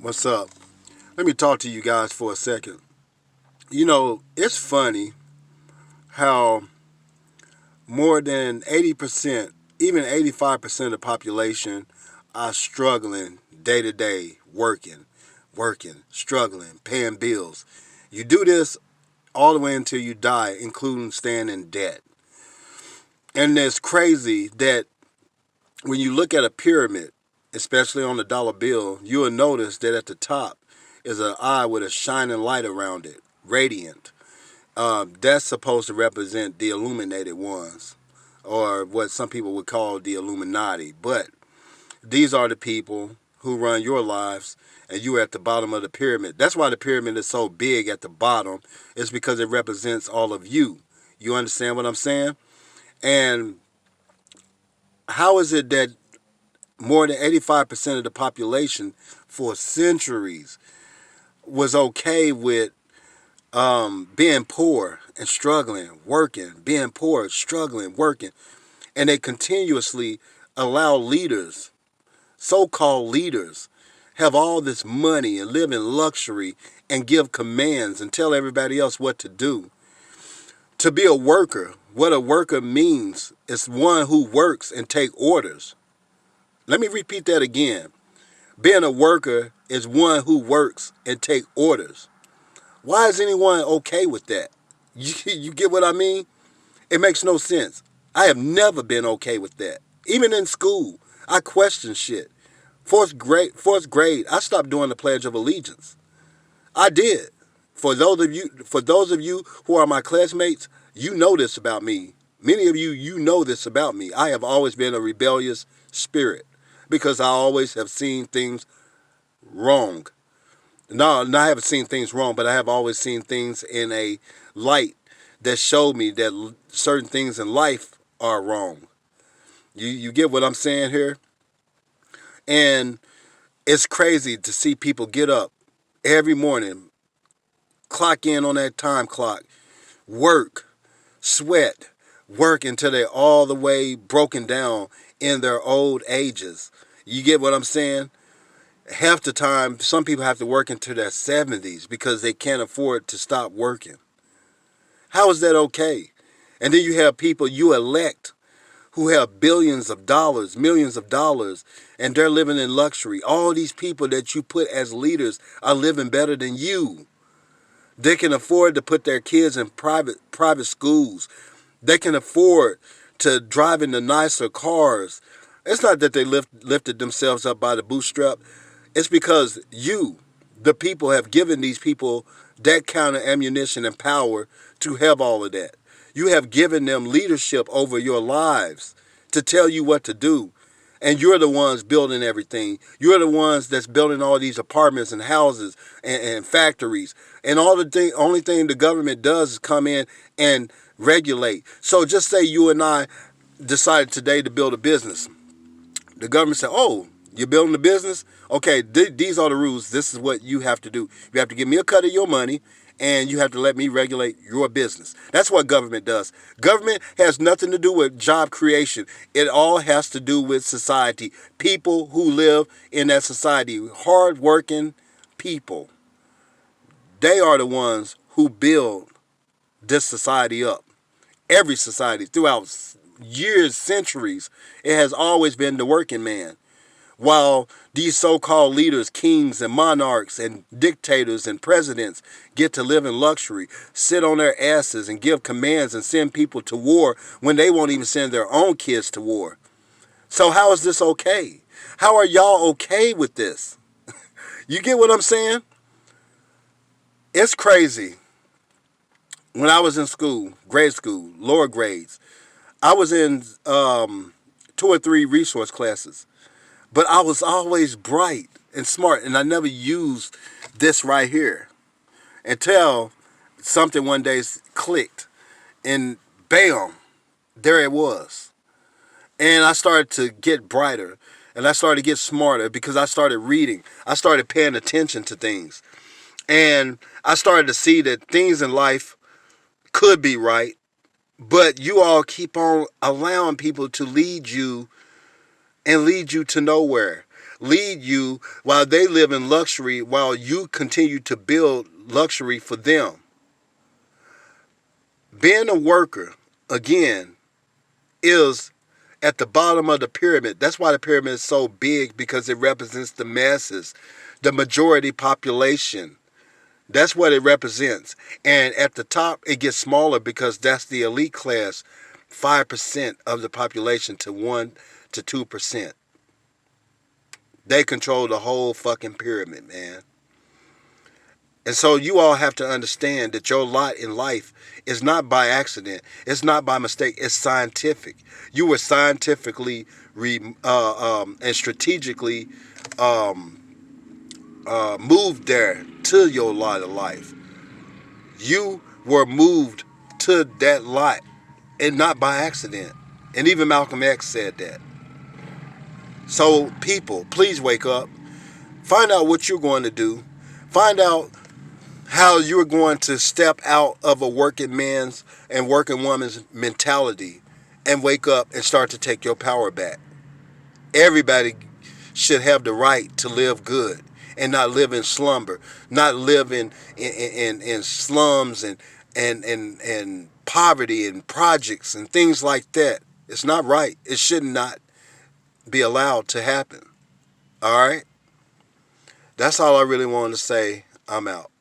What's up? Let me talk to you guys for a second. You know, it's funny how more than 80%, even 85% of the population are struggling day to day, working, struggling, paying bills. You do this all the way until you die, including staying in debt. And it's crazy that when you look at a pyramid, especially on the dollar bill, you will notice that at the top is an eye with a shining light around it, radiant. That's supposed to represent the illuminated ones, or what some people would call the Illuminati. But these are the people who run your lives, and you are at the bottom of the pyramid. That's why the pyramid is so big at the bottom. It's because it represents all of you. You understand what I'm saying? And how is it that more than 85% of the population for centuries was okay with being poor and struggling, working, being poor, struggling, working, and they continuously allow leaders, so-called leaders, have all this money and live in luxury and give commands and tell everybody else what to do. To be a worker, what a worker means is one who works and take orders. Let me repeat that again. Being a worker is one who works and take orders. Why is anyone okay with that? You get what I mean? It makes no sense. I have never been okay with that. Even in school, I question shit. Fourth grade, I stopped doing the Pledge of Allegiance. I did. For those of you who are my classmates, you know this about me. Many of you know this about me. I have always been a rebellious spirit because I always have seen things wrong. No, I haven't seen things wrong, but I have always seen things in a light that showed me that certain things in life are wrong. You get what I'm saying here? And it's crazy to see people get up every morning, clock in on that time clock, work, sweat, work until they're all the way broken down in their old ages. You get what I'm saying? Half the time, some people have to work into their 70s because they can't afford to stop working. How is that okay? And then you have people you elect who have billions of dollars, millions of dollars, and they're living in luxury. All these people that you put as leaders are living better than you. They can afford to put their kids in private schools. They can afford to drive in the nicer cars. It's not that they lifted themselves up by the bootstrap. It's because you, the people, have given these people that kind of ammunition and power to have all of that. You have given them leadership over your lives to tell you what to do. And you're the ones building everything. You're the ones that's building all these apartments and houses and factories. And only thing the government does is come in and regulate. So just say you and I decided today to build a business. The government said, oh, you're building a business? Okay, these are the rules. This is what you have to do. You have to give me a cut of your money, and you have to let me regulate your business. That's what government does. Government has nothing to do with job creation. It all has to do with society. People who live in that society, hardworking people, they are the ones who build this society up. Every society, throughout years, centuries, it has always been the working man. While these so-called leaders, kings and monarchs and dictators and presidents get to live in luxury, sit on their asses and give commands and send people to war when they won't even send their own kids to war. So how is this okay? How are y'all okay with this? You get what I'm saying? It's crazy. When I was in school, grade school, lower grades, I was in 2 or 3 resource classes. But I was always bright and smart, and I never used this right here until something one day clicked, and bam, there it was. And I started to get brighter, and I started to get smarter because I started reading. I started paying attention to things, and I started to see that things in life could be right, but you all keep on allowing people to lead you and lead you to nowhere. lead you while they live in luxury, while you continue to build luxury for them. Being a worker, again, is at the bottom of the pyramid. That's why the pyramid is so big, because it represents the masses, the majority population. That's what it represents. And at the top, it gets smaller because that's the elite class, 5% of the population to 1 to 2%. They control the whole fucking pyramid, man. And so you all have to understand that your lot in life is not by accident. It's not by mistake. It's scientific. You were scientifically and strategically moved there to your lot of life. You were moved to that lot, and not by accident. And even Malcolm X said that. So people, please wake up. Find out what you're going to do. Find out how you're going to step out of a working man's and working woman's mentality and wake up and start to take your power back. Everybody should have the right to live good and not live in slumber, not live in slums and poverty and projects and things like that. It's not right. It should not be allowed to happen. All right? That's all I really wanted to say. I'm out.